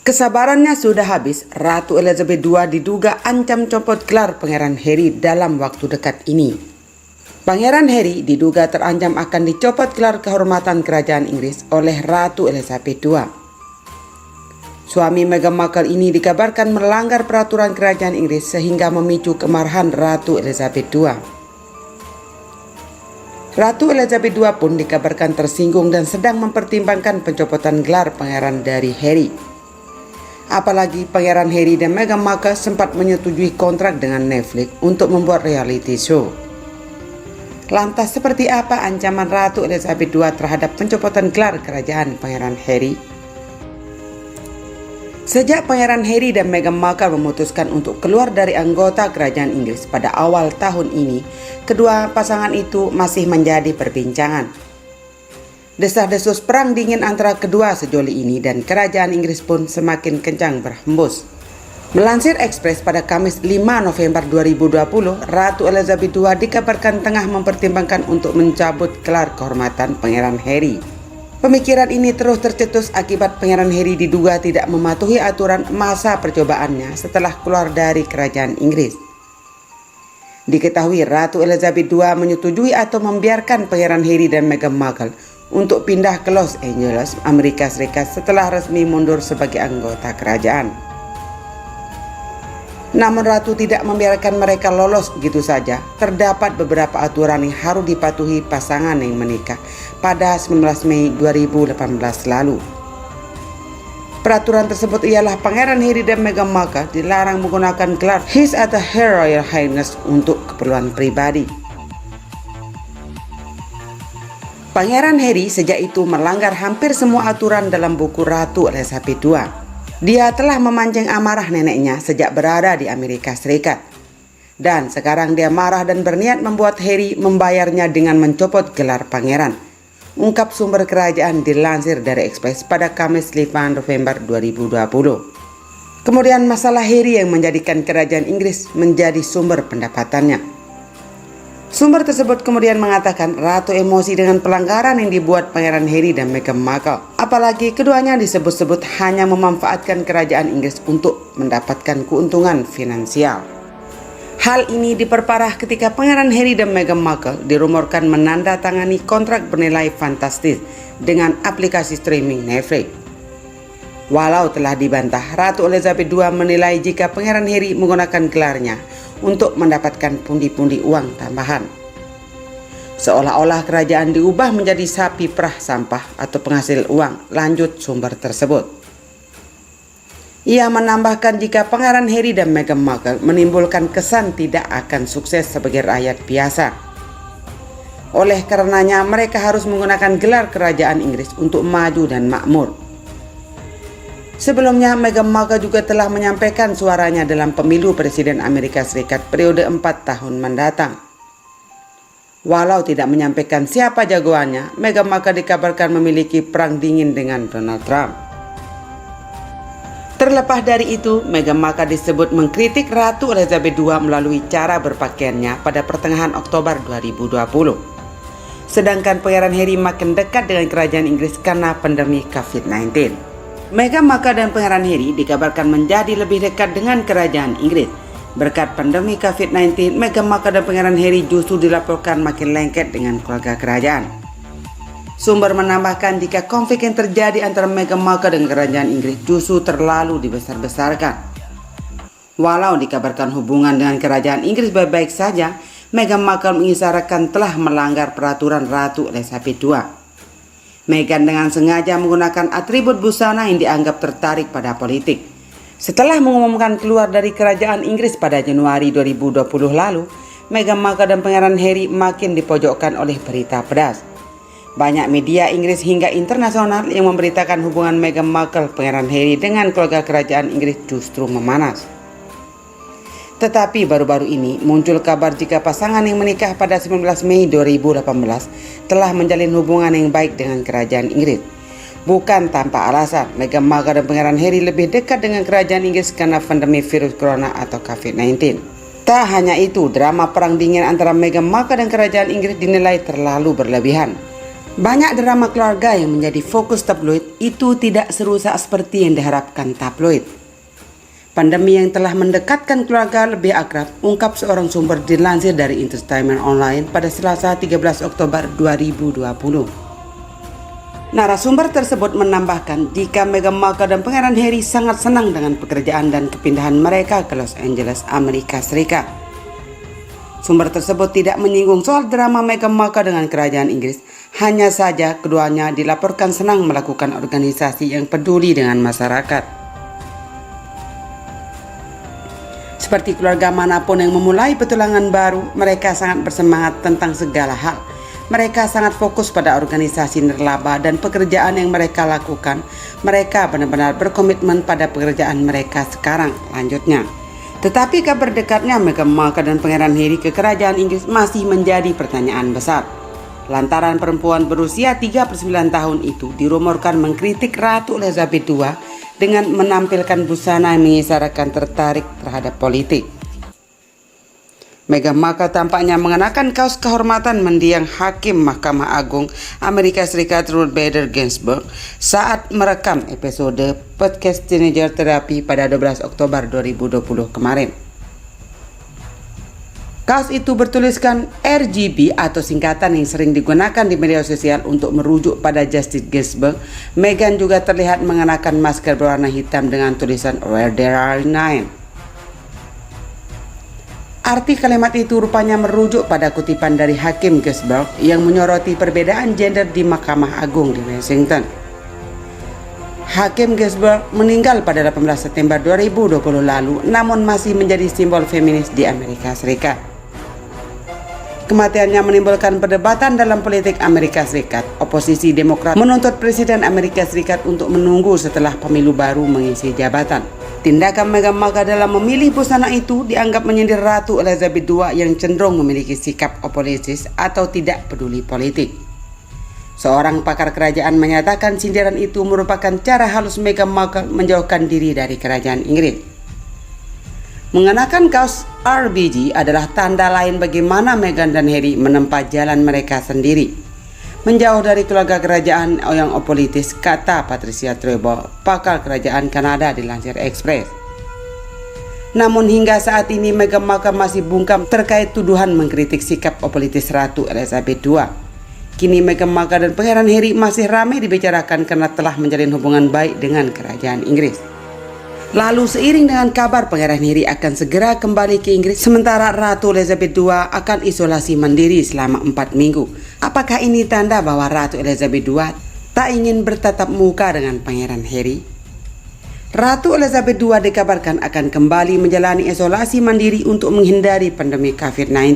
Kesabarannya sudah habis, Ratu Elizabeth II diduga ancam copot gelar Pangeran Harry dalam waktu dekat ini. Pangeran Harry diduga terancam akan dicopot gelar kehormatan kerajaan Inggris oleh Ratu Elizabeth II. Suami Meghan Markle ini dikabarkan melanggar peraturan kerajaan Inggris sehingga memicu kemarahan Ratu Elizabeth II. Ratu Elizabeth II pun dikabarkan tersinggung dan sedang mempertimbangkan pencopotan gelar pangeran dari Harry. Apalagi Pangeran Harry dan Meghan Markle sempat menyetujui kontrak dengan Netflix untuk membuat reality show. Lantas seperti apa ancaman Ratu Elizabeth II terhadap pencopotan gelar kerajaan Pangeran Harry? Sejak Pangeran Harry dan Meghan Markle memutuskan untuk keluar dari anggota kerajaan Inggris pada awal tahun ini, kedua pasangan itu masih menjadi perbincangan. Desas-desus perang dingin antara kedua sejoli ini dan kerajaan Inggris pun semakin kencang berhembus. Melansir Express pada Kamis 5 November 2020, Ratu Elizabeth II dikabarkan tengah mempertimbangkan untuk mencabut gelar kehormatan Pangeran Harry. Pemikiran ini terus tercetus akibat Pangeran Harry diduga tidak mematuhi aturan masa percobaannya setelah keluar dari kerajaan Inggris. Diketahui Ratu Elizabeth II menyetujui atau membiarkan Pangeran Harry dan Meghan Markle untuk pindah ke Los Angeles, Amerika Serikat setelah resmi mundur sebagai anggota kerajaan. Namun Ratu tidak membiarkan mereka lolos begitu saja. Terdapat beberapa aturan yang harus dipatuhi pasangan yang menikah pada 19 Mei 2018 lalu. Peraturan tersebut ialah Pangeran Harry dan Meghan Markle dilarang menggunakan gelar His atau Her Royal Highness untuk keperluan pribadi. Pangeran Harry sejak itu melanggar hampir semua aturan dalam buku Ratu Elizabeth II. Dia telah memancing amarah neneknya sejak berada di Amerika Serikat. Dan sekarang dia marah dan berniat membuat Harry membayarnya dengan mencopot gelar pangeran. Ungkap sumber kerajaan dilansir dari Express pada Kamis 5 November 2020. Kemudian masalah Harry yang menjadikan kerajaan Inggris menjadi sumber pendapatannya. Sumber tersebut kemudian mengatakan Ratu emosi dengan pelanggaran yang dibuat Pangeran Harry dan Meghan Markle. Apalagi keduanya disebut-sebut hanya memanfaatkan kerajaan Inggris untuk mendapatkan keuntungan finansial. Hal ini diperparah ketika Pangeran Harry dan Meghan Markle dirumorkan menandatangani kontrak bernilai fantastis dengan aplikasi streaming Netflix. Walau telah dibantah, Ratu Elizabeth II menilai jika Pangeran Harry menggunakan gelarnya untuk mendapatkan pundi-pundi uang tambahan. Seolah-olah kerajaan diubah menjadi sapi perah sampah atau penghasil uang, lanjut sumber tersebut. Ia menambahkan jika Pangeran Harry dan Meghan Markle menimbulkan kesan tidak akan sukses sebagai rakyat biasa. Oleh karenanya mereka harus menggunakan gelar kerajaan Inggris untuk maju dan makmur. Sebelumnya, Meghan Markle juga telah menyampaikan suaranya dalam pemilu Presiden Amerika Serikat periode 4 tahun mendatang. Walau tidak menyampaikan siapa jagoannya, Meghan Markle dikabarkan memiliki perang dingin dengan Donald Trump. Terlepas dari itu, Meghan Markle disebut mengkritik Ratu Elizabeth II melalui cara berpakaiannya pada pertengahan Oktober 2020. Sedangkan Pangeran Harry makin dekat dengan kerajaan Inggris karena pandemi COVID-19. Meghan Markle dan Pangeran Harry dikabarkan menjadi lebih dekat dengan kerajaan Inggris. Berkat pandemi COVID-19, Meghan Markle dan Pangeran Harry justru dilaporkan makin lengket dengan keluarga kerajaan. Sumber menambahkan jika konflik yang terjadi antara Meghan Markle dan kerajaan Inggris justru terlalu dibesar-besarkan. Walau dikabarkan hubungan dengan kerajaan Inggris baik-baik saja, Meghan Markle mengisyaratkan telah melanggar peraturan Ratu Elizabeth II. Meghan dengan sengaja menggunakan atribut busana yang dianggap tertarik pada politik. Setelah mengumumkan keluar dari kerajaan Inggris pada Januari 2020 lalu, Meghan Markle dan Pangeran Harry makin dipojokkan oleh berita pedas. Banyak media Inggris hingga internasional yang memberitakan hubungan Meghan Markle, Pangeran Harry dengan keluarga kerajaan Inggris justru memanas. Tetapi baru-baru ini muncul kabar jika pasangan yang menikah pada 19 Mei 2018 telah menjalin hubungan yang baik dengan kerajaan Inggris. Bukan tanpa alasan, Meghan Markle dan Pangeran Harry lebih dekat dengan kerajaan Inggris karena pandemi virus corona atau COVID-19. Tak hanya itu, drama perang dingin antara Meghan Markle dan kerajaan Inggris dinilai terlalu berlebihan. Banyak drama keluarga yang menjadi fokus tabloid itu tidak serusak seperti yang diharapkan tabloid. Pandemi yang telah mendekatkan keluarga lebih akrab, ungkap seorang sumber dilansir dari Entertainment Online pada Selasa 13 Oktober 2020. Narasumber tersebut menambahkan jika Meghan Markle dan Pangeran Harry sangat senang dengan pekerjaan dan kepindahan mereka ke Los Angeles, Amerika Serikat. Sumber tersebut tidak menyinggung soal drama Meghan Markle dengan kerajaan Inggris, hanya saja keduanya dilaporkan senang melakukan organisasi yang peduli dengan masyarakat. Seperti keluarga manapun yang memulai petualangan baru, mereka sangat bersemangat tentang segala hal. Mereka sangat fokus pada organisasi nirlaba dan pekerjaan yang mereka lakukan. Mereka benar-benar berkomitmen pada pekerjaan mereka sekarang, lanjutnya. Tetapi kabar dekatnya Meghan Markle dan Pangeran Harry ke kerajaan Inggris masih menjadi pertanyaan besar. Lantaran perempuan berusia 39 tahun itu dirumorkan mengkritik Ratu Elizabeth II dengan menampilkan busana yang mengisyaratkan tertarik terhadap politik. Meghan Markle tampaknya mengenakan kaos kehormatan mendiang Hakim Mahkamah Agung Amerika Serikat Ruth Bader Ginsburg saat merekam episode podcast Teenager Therapy pada 12 Oktober 2020 kemarin. Kaos itu bertuliskan RGB atau singkatan yang sering digunakan di media sosial untuk merujuk pada Justice Ginsburg. Meghan juga terlihat mengenakan masker berwarna hitam dengan tulisan Where There Are Nine. Arti kalimat itu rupanya merujuk pada kutipan dari Hakim Ginsburg yang menyoroti perbedaan gender di Mahkamah Agung di Washington. Hakim Ginsburg meninggal pada 18 September 2020 lalu, namun masih menjadi simbol feminis di Amerika Serikat. Kematiannya menimbulkan perdebatan dalam politik Amerika Serikat. Oposisi Demokrat menuntut Presiden Amerika Serikat untuk menunggu setelah pemilu baru mengisi jabatan. Tindakan Meghan Markle dalam memilih busana itu dianggap menyindir Ratu Elizabeth II yang cenderung memiliki sikap apolitis atau tidak peduli politik. Seorang pakar kerajaan menyatakan sindiran itu merupakan cara halus Meghan Markle menjauhkan diri dari kerajaan Inggris. Mengenakan kaos RBG adalah tanda lain bagaimana Meghan dan Harry menempa jalan mereka sendiri. Menjauh dari keluarga kerajaan yang apolitis, kata Patricia Trevor, pakar kerajaan Kanada dilansir Express. Namun hingga saat ini Meghan Markle masih bungkam terkait tuduhan mengkritik sikap apolitis Ratu Elizabeth II. Kini Meghan Markle dan Pangeran Harry masih ramai dibicarakan karena telah menjalin hubungan baik dengan kerajaan Inggris. Lalu seiring dengan kabar Pangeran Harry akan segera kembali ke Inggris, sementara Ratu Elizabeth II akan isolasi mandiri selama 4 minggu. Apakah ini tanda bahwa Ratu Elizabeth II tak ingin bertatap muka dengan Pangeran Harry? Ratu Elizabeth II dikabarkan akan kembali menjalani isolasi mandiri untuk menghindari pandemi COVID-19.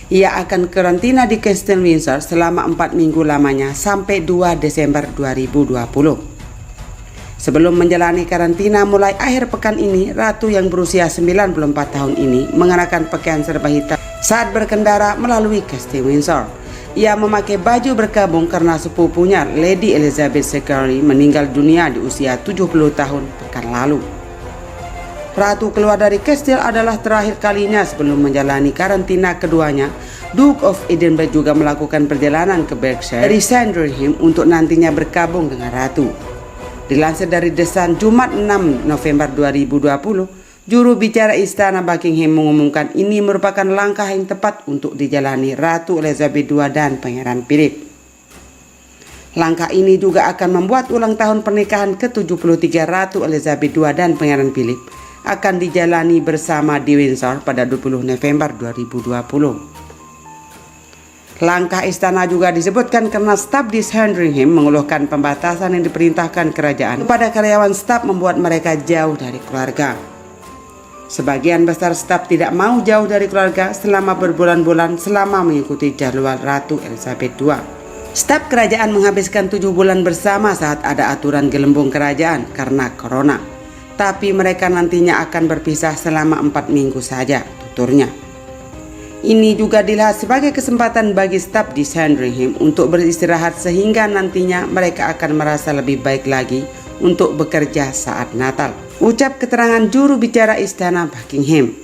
Ia akan karantina di Castle Windsor selama 4 minggu lamanya sampai 2 Desember 2020. Sebelum menjalani karantina mulai akhir pekan ini, Ratu yang berusia 94 tahun ini mengenakan pakaian serba hitam saat berkendara melalui Castle Windsor. Ia memakai baju berkabung karena sepupunya Lady Elizabeth II meninggal dunia di usia 70 tahun pekan lalu. Ratu keluar dari Castle adalah terakhir kalinya sebelum menjalani karantina keduanya. Duke of Edinburgh juga melakukan perjalanan ke Berkshire dari Sandringham untuk nantinya bergabung dengan Ratu. Dilansir dari The Sun Jumat 6 November 2020, juru bicara Istana Buckingham mengumumkan ini merupakan langkah yang tepat untuk dijalani Ratu Elizabeth II dan Pangeran Philip. Langkah ini juga akan membuat ulang tahun pernikahan ke-73 Ratu Elizabeth II dan Pangeran Philip akan dijalani bersama di Windsor pada 20 November 2020. Langkah istana juga disebutkan karena staf di Sandringham mengeluhkan pembatasan yang diperintahkan kerajaan kepada karyawan staf membuat mereka jauh dari keluarga. Sebagian besar staf tidak mau jauh dari keluarga selama berbulan-bulan selama mengikuti jadwal Ratu Elizabeth II. Staf kerajaan menghabiskan 7 bulan bersama saat ada aturan gelembung kerajaan karena corona. Tapi mereka nantinya akan berpisah selama 4 minggu saja, tuturnya. Ini juga dilihat sebagai kesempatan bagi staf di Sandringham untuk beristirahat sehingga nantinya mereka akan merasa lebih baik lagi untuk bekerja saat Natal. Ucap keterangan juru bicara Istana Buckingham.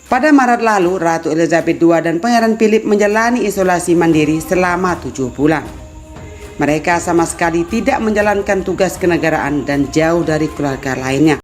Pada Maret lalu, Ratu Elizabeth II dan Pangeran Philip menjalani isolasi mandiri selama 7 bulan. Mereka sama sekali tidak menjalankan tugas kenegaraan dan jauh dari keluarga lainnya.